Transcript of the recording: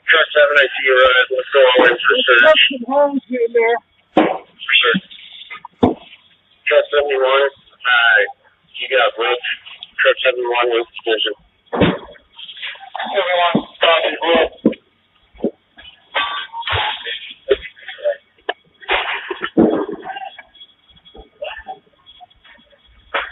Truck 7, I see you running. Let's go all in for search. For sure. Truck 71, you got booked. Truck 71 was position. 71, copy, booked.